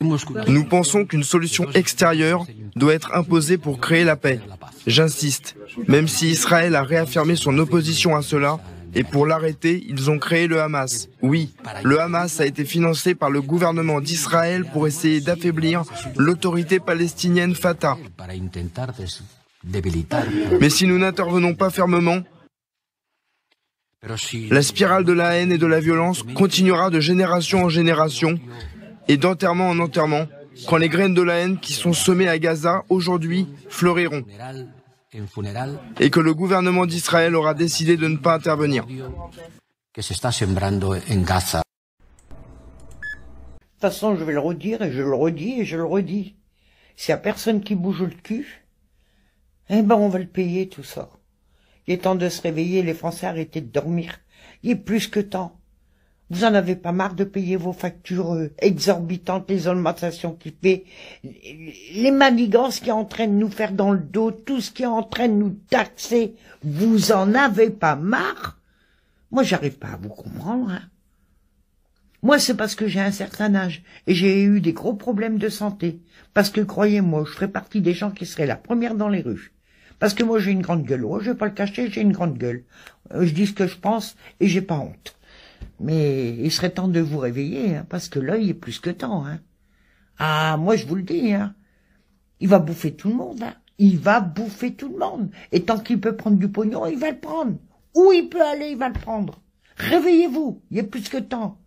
Nous pensons qu'une solution extérieure doit être imposée pour créer la paix. J'insiste, même si Israël a réaffirmé son opposition à cela, et pour l'arrêter, ils ont créé le Hamas. Oui, le Hamas a été financé par le gouvernement d'Israël pour essayer d'affaiblir l'autorité palestinienne Fatah. Mais si nous n'intervenons pas fermement, la spirale de la haine et de la violence continuera de génération en génération et d'enterrement en enterrement, quand les graines de la haine qui sont semées à Gaza aujourd'hui fleuriront. Et que le gouvernement d'Israël aura décidé de ne pas intervenir. De toute façon, je vais le redire et je le redis et je le redis. S'il n'y a personne qui bouge le cul, eh ben on va le payer tout ça. Il est temps de se réveiller, les Français arrêtez de dormir. Il est plus que temps. Vous en avez pas marre de payer vos factures exorbitantes, les augmentations qui fait, les manigances qui est en train de nous faire dans le dos, tout ce qui est en train de nous taxer. Vous en avez pas marre? Moi, j'arrive pas à vous comprendre. Hein. Moi, c'est parce que j'ai un certain âge et j'ai eu des gros problèmes de santé. Parce que, croyez-moi, je ferais partie des gens qui seraient la première dans les rues. Parce que moi, j'ai une grande gueule. Oh, je vais pas le cacher, j'ai une grande gueule. Je dis ce que je pense et j'ai pas honte. Mais il serait temps de vous réveiller, hein, parce que l'œil est plus que temps. Hein. Ah, moi je vous le dis, hein, il va bouffer tout le monde. Hein. Il va bouffer tout le monde. Et tant qu'il peut prendre du pognon, il va le prendre. Où il peut aller, il va le prendre. Réveillez-vous, il est plus que temps.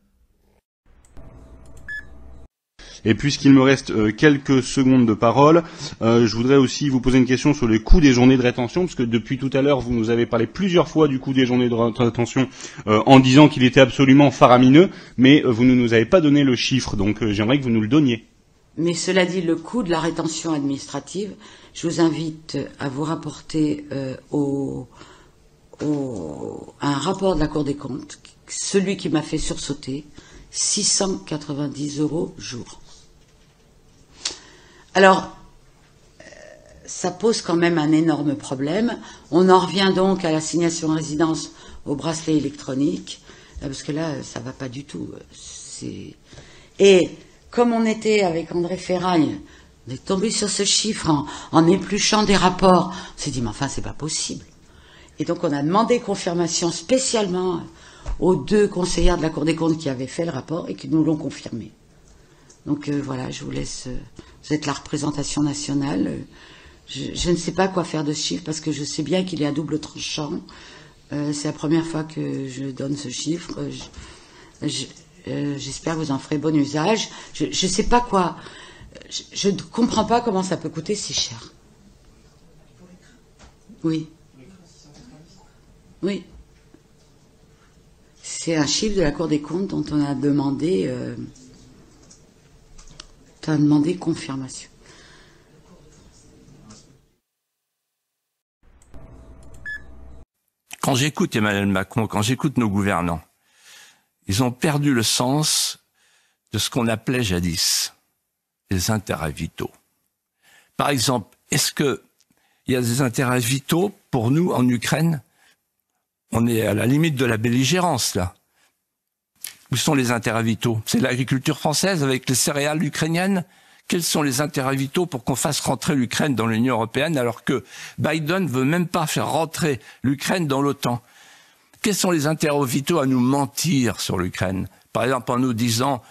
Et puisqu'il me reste quelques secondes de parole, je voudrais aussi vous poser une question sur le coût des journées de rétention, parce que depuis tout à l'heure, vous nous avez parlé plusieurs fois du coût des journées de rétention en disant qu'il était absolument faramineux, mais vous ne nous avez pas donné le chiffre, donc j'aimerais que vous nous le donniez. Mais cela dit, le coût de la rétention administrative, je vous invite à vous rapporter un rapport de la Cour des comptes, celui qui m'a fait sursauter, 690 € jour. Alors, ça pose quand même un énorme problème. On en revient donc à l'assignation à résidence au bracelet électronique, parce que là, ça va pas du tout. Et comme on était avec André Ferraille, on est tombé sur ce chiffre en épluchant des rapports. On s'est dit, mais enfin, c'est pas possible. Et donc, on a demandé confirmation spécialement aux 2 conseillères de la Cour des comptes qui avaient fait le rapport et qui nous l'ont confirmé. Donc voilà, je vous laisse, vous êtes la représentation nationale. Je ne sais pas quoi faire de ce chiffre parce que je sais bien qu'il est à double tranchant. C'est la première fois que je donne ce chiffre. J'espère que vous en ferez bon usage. Je ne sais pas quoi. Je ne comprends pas comment ça peut coûter si cher. Oui. Oui. C'est un chiffre de la Cour des comptes dont on a demandé confirmation. Quand j'écoute Emmanuel Macron, quand j'écoute nos gouvernants, ils ont perdu le sens de ce qu'on appelait jadis les intérêts vitaux. Par exemple, est-ce qu'il y a des intérêts vitaux pour nous en Ukraine? On est à la limite de la belligérance, là. Où sont les intérêts vitaux? C'est l'agriculture française avec les céréales ukrainiennes? Quels sont les intérêts vitaux pour qu'on fasse rentrer l'Ukraine dans l'Union européenne alors que Biden ne veut même pas faire rentrer l'Ukraine dans l'OTAN? Quels sont les intérêts vitaux à nous mentir sur l'Ukraine? Par exemple, en nous disant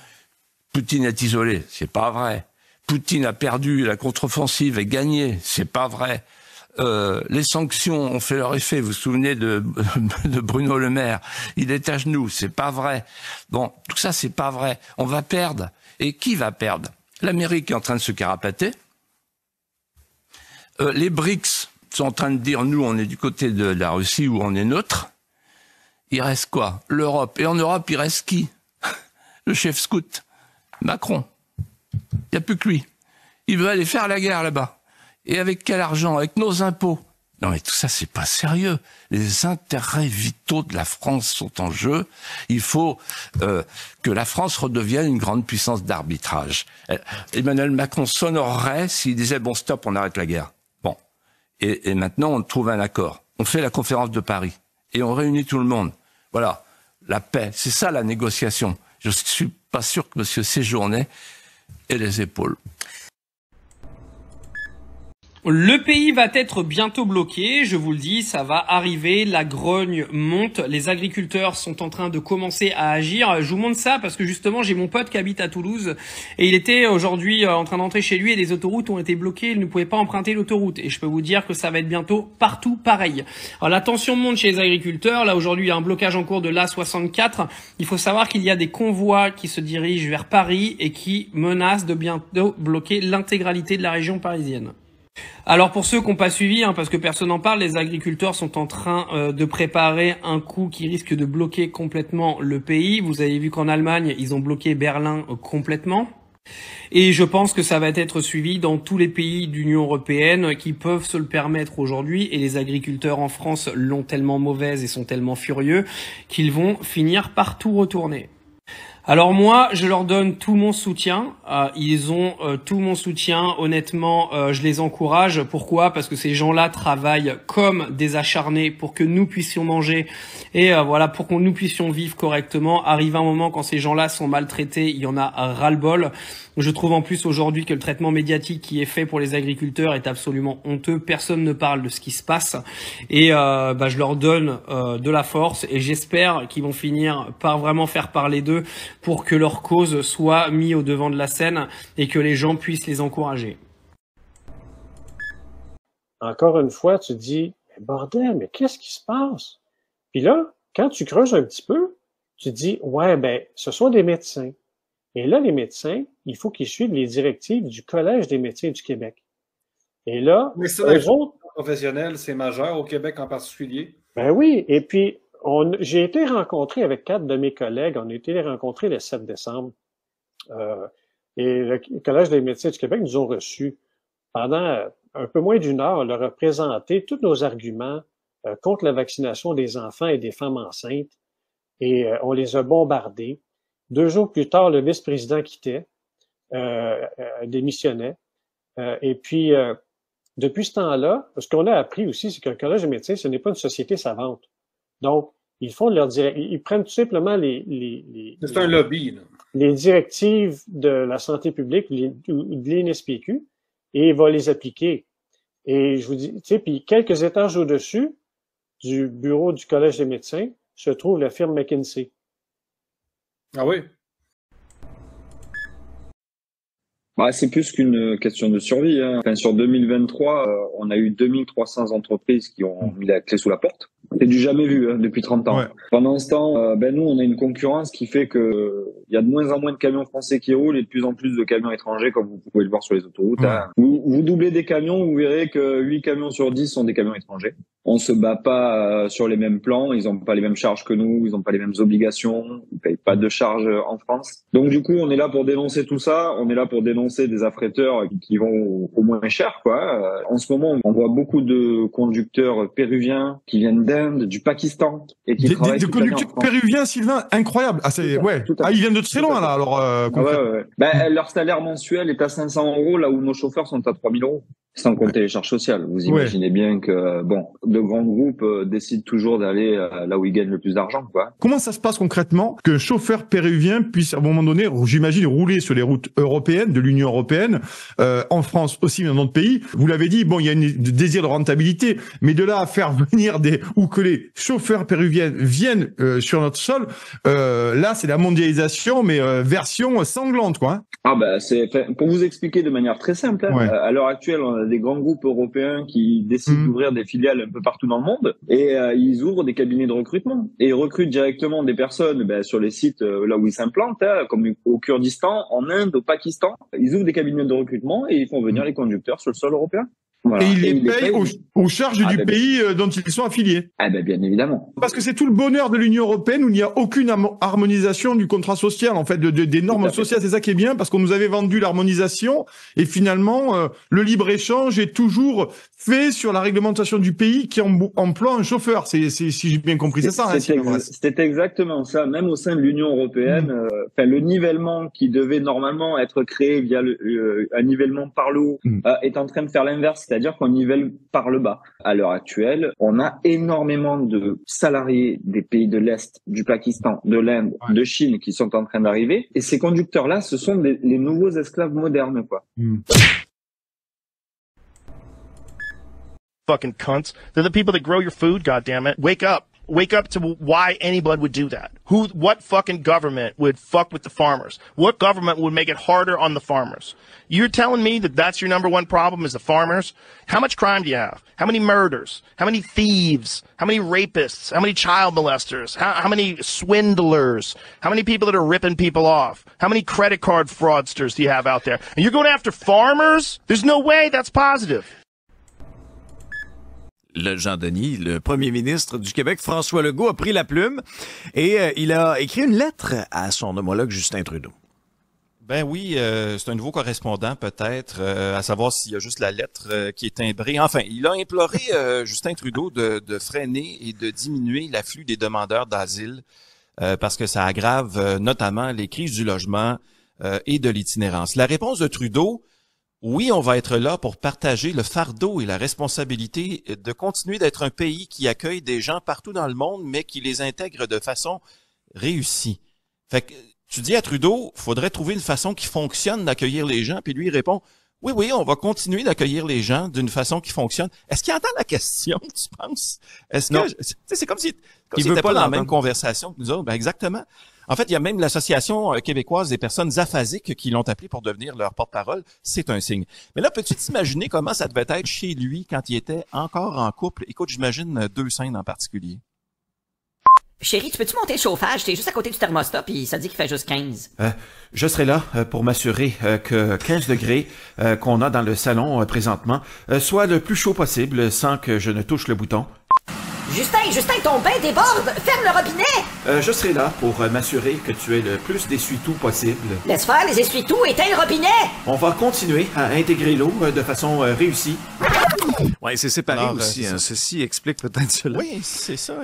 Poutine est isolé, c'est pas vrai. Poutine a perdu la contre-offensive et gagné, c'est pas vrai. Les sanctions ont fait leur effet. Vous vous souvenez de Bruno Le Maire? Il est à genoux. C'est pas vrai. Bon, tout ça, c'est pas vrai. On va perdre. Et qui va perdre? L'Amérique est en train de se carapater. Les BRICS sont en train de dire, nous, on est du côté de la Russie ou on est neutre. Il reste quoi? L'Europe. Et en Europe, il reste qui? Le chef scout. Macron. Il n'y a plus que lui. Il veut aller faire la guerre là-bas. Et avec quel argent? Avec nos impôts. Non mais tout ça, c'est pas sérieux. Les intérêts vitaux de la France sont en jeu. Il faut que la France redevienne une grande puissance d'arbitrage. Emmanuel Macron s'honorerait s'il disait, bon stop, on arrête la guerre. Bon. Et maintenant, on trouve un accord. On fait la conférence de Paris. Et on réunit tout le monde. Voilà. La paix. C'est ça la négociation. Je suis pas sûr que M. Séjourné et les épaules. Le pays va être bientôt bloqué, je vous le dis, ça va arriver, la grogne monte, les agriculteurs sont en train de commencer à agir. Je vous montre ça parce que justement j'ai mon pote qui habite à Toulouse et il était aujourd'hui en train d'entrer chez lui et les autoroutes ont été bloquées, il ne pouvait pas emprunter l'autoroute et je peux vous dire que ça va être bientôt partout pareil. Alors la tension monte chez les agriculteurs, là aujourd'hui il y a un blocage en cours de l'A64, il faut savoir qu'il y a des convois qui se dirigent vers Paris et qui menacent de bientôt bloquer l'intégralité de la région parisienne. Alors pour ceux qui n'ont pas suivi, parce que personne n'en parle, les agriculteurs sont en train de préparer un coup qui risque de bloquer complètement le pays. Vous avez vu qu'en Allemagne, ils ont bloqué Berlin complètement. Et je pense que ça va être suivi dans tous les pays de l'Union européenne qui peuvent se le permettre aujourd'hui. Et les agriculteurs en France l'ont tellement mauvaise et sont tellement furieux qu'ils vont finir par tout retourner. Alors moi, je leur donne tout mon soutien. Ils ont tout mon soutien. Honnêtement, je les encourage. Pourquoi ? Parce que ces gens-là travaillent comme des acharnés pour que nous puissions manger et voilà, pour que nous puissions vivre correctement. Arrive un moment quand ces gens-là sont maltraités, il y en a ras-le-bol. Je trouve en plus aujourd'hui que le traitement médiatique qui est fait pour les agriculteurs est absolument honteux. Personne ne parle de ce qui se passe et je leur donne de la force et j'espère qu'ils vont finir par vraiment faire parler d'eux pour que leur cause soit mise au devant de la scène et que les gens puissent les encourager. Encore une fois, tu dis, bordel, mais qu'est-ce qui se passe? Puis là, quand tu creuses un petit peu, tu dis, ouais, ce sont des médecins. Et là, les médecins, il faut qu'ils suivent les directives du Collège des médecins du Québec. Et là, mais ça, eux autres professionnels, c'est majeur au Québec en particulier. Ben oui, et puis j'ai été rencontré avec 4 de mes collègues, on a été rencontrés le 7 décembre. Et le Collège des médecins du Québec nous ont reçus. Pendant un peu moins d'une heure, on leur a présenté tous nos arguments contre la vaccination des enfants et des femmes enceintes. Et on les a bombardés. 2 jours plus tard, le vice-président quittait, démissionnait. Et puis, depuis ce temps-là, ce qu'on a appris aussi, c'est qu'un collège de médecins, ce n'est pas une société savante. Donc, ils prennent tout simplement c'est un lobby, là. Les directives de la santé publique ou de l'INSPQ et va les appliquer. Et je vous dis, tu sais, puis quelques étages au-dessus du bureau du Collège des médecins se trouve la firme McKinsey. Ah oui? C'est plus qu'une question de survie. Enfin, sur 2023, on a eu 2300 entreprises qui ont mis la clé sous la porte. C'est du jamais vu depuis 30 ans. Ouais. Pendant ce temps, nous, on a une concurrence qui fait que il y a de moins en moins de camions français qui roulent et de plus en plus de camions étrangers, comme vous pouvez le voir sur les autoroutes. Ouais. Vous doublez des camions, vous verrez que 8 camions sur 10 sont des camions étrangers. On se bat pas sur les mêmes plans, ils ont pas les mêmes charges que nous, ils ont pas les mêmes obligations, ils payent pas de charges en France. Donc du coup, on est là pour dénoncer tout ça, on est là pour dénoncer des affréteurs qui vont au moins cher, quoi. En ce moment, on voit beaucoup de conducteurs péruviens qui viennent d'Inde, du Pakistan et qui travaillent des conducteurs péruviens, Sylvain, incroyable. Ils viennent de très loin là. Alors leur salaire mensuel est à 500 €, là où nos chauffeurs sont à 3000 €. Sans compter les charges sociales. Vous imaginez bien que, de grands groupes décident toujours d'aller là où ils gagnent le plus d'argent, quoi. Comment ça se passe concrètement qu'un chauffeur péruvien puisse, à un moment donné, j'imagine, rouler sur les routes européennes, de l'Union européenne, en France aussi, mais dans d'autres pays? Vous l'avez dit, il y a un désir de rentabilité, mais de là à faire venir ou que les chauffeurs péruviens viennent sur notre sol, là, c'est la mondialisation, mais version sanglante, quoi. Pour vous expliquer de manière très simple, à l'heure actuelle, on a des grands groupes européens qui décident d'ouvrir des filiales un peu partout dans le monde et ils ouvrent des cabinets de recrutement et ils recrutent directement des personnes sur les sites là où ils s'implantent, comme au Kurdistan, en Inde, au Pakistan. Ils ouvrent des cabinets de recrutement et ils font venir les conducteurs sur le sol européen. Voilà. Et ils les payent aux charges du pays dont ils sont affiliés. Bien évidemment. Parce que c'est tout le bonheur de l'Union européenne où il n'y a aucune harmonisation du contrat social, en fait, des normes sociales. C'est ça qui est bien, parce qu'on nous avait vendu l'harmonisation et finalement, le libre-échange est toujours fait sur la réglementation du pays qui emploie un chauffeur. Si j'ai bien compris, c'est ça. C'était exactement ça. Même au sein de l'Union européenne, le nivellement qui devait normalement être créé via un nivellement par le haut est en train de faire l'inverse. C'est-à-dire qu'on nivelle par le bas. À l'heure actuelle, on a énormément de salariés des pays de l'Est, du Pakistan, de l'Inde, de Chine qui sont en train d'arriver. Et ces conducteurs-là, ce sont les nouveaux esclaves modernes, quoi. Fucking cunts. They're the people that grow your food, goddammit. Wake up. Wake up to why anybody would do that. What fucking government would fuck with the farmers? What government would make it harder on the farmers? You're telling me that that's your number one problem is the farmers? How much crime do you have? How many murders? How many thieves? How many rapists? How many child molesters? How many swindlers? How many people that are ripping people off? How many credit card fraudsters do you have out there? And you're going after farmers? There's no way that's positive. Le Jean-Denis, le premier ministre du Québec, François Legault, a pris la plume et il a écrit une lettre à son homologue Justin Trudeau. Ben oui, c'est un nouveau correspondant peut-être, à savoir s'il y a juste la lettre qui est timbrée. Enfin, il a imploré Justin Trudeau de freiner et de diminuer l'afflux des demandeurs d'asile parce que ça aggrave notamment les crises du logement et de l'itinérance. La réponse de Trudeau: oui, on va être là pour partager le fardeau et la responsabilité de continuer d'être un pays qui accueille des gens partout dans le monde, mais qui les intègre de façon réussie. Fait que tu dis à Trudeau, faudrait trouver une façon qui fonctionne d'accueillir les gens, puis lui il répond: oui, on va continuer d'accueillir les gens d'une façon qui fonctionne. Est-ce qu'il entend la question, tu penses? Est-ce que c'est comme si il n'était pas dans la même conversation que nous autres? Ben exactement. En fait, il y a même l'Association québécoise des personnes aphasiques qui l'ont appelé pour devenir leur porte-parole. C'est un signe. Mais là, peux-tu t'imaginer comment ça devait être chez lui quand il était encore en couple? Écoute, j'imagine 2 scènes en particulier. Chérie, tu peux-tu monter le chauffage? T'es juste à côté du thermostat, puis ça dit qu'il fait juste 15. Je serai là pour m'assurer que 15 degrés qu'on a dans le salon présentement soit le plus chaud possible sans que je ne touche le bouton. Justin, ton bain déborde! Ferme le robinet! Je serai là pour m'assurer que tu aies le plus d'essuie-tout possible. Laisse faire les essuie-tout, éteins le robinet! On va continuer à intégrer l'eau de façon réussie. Ouais, c'est séparé. Alors, aussi. Ceci explique peut-être cela. Oui, c'est ça.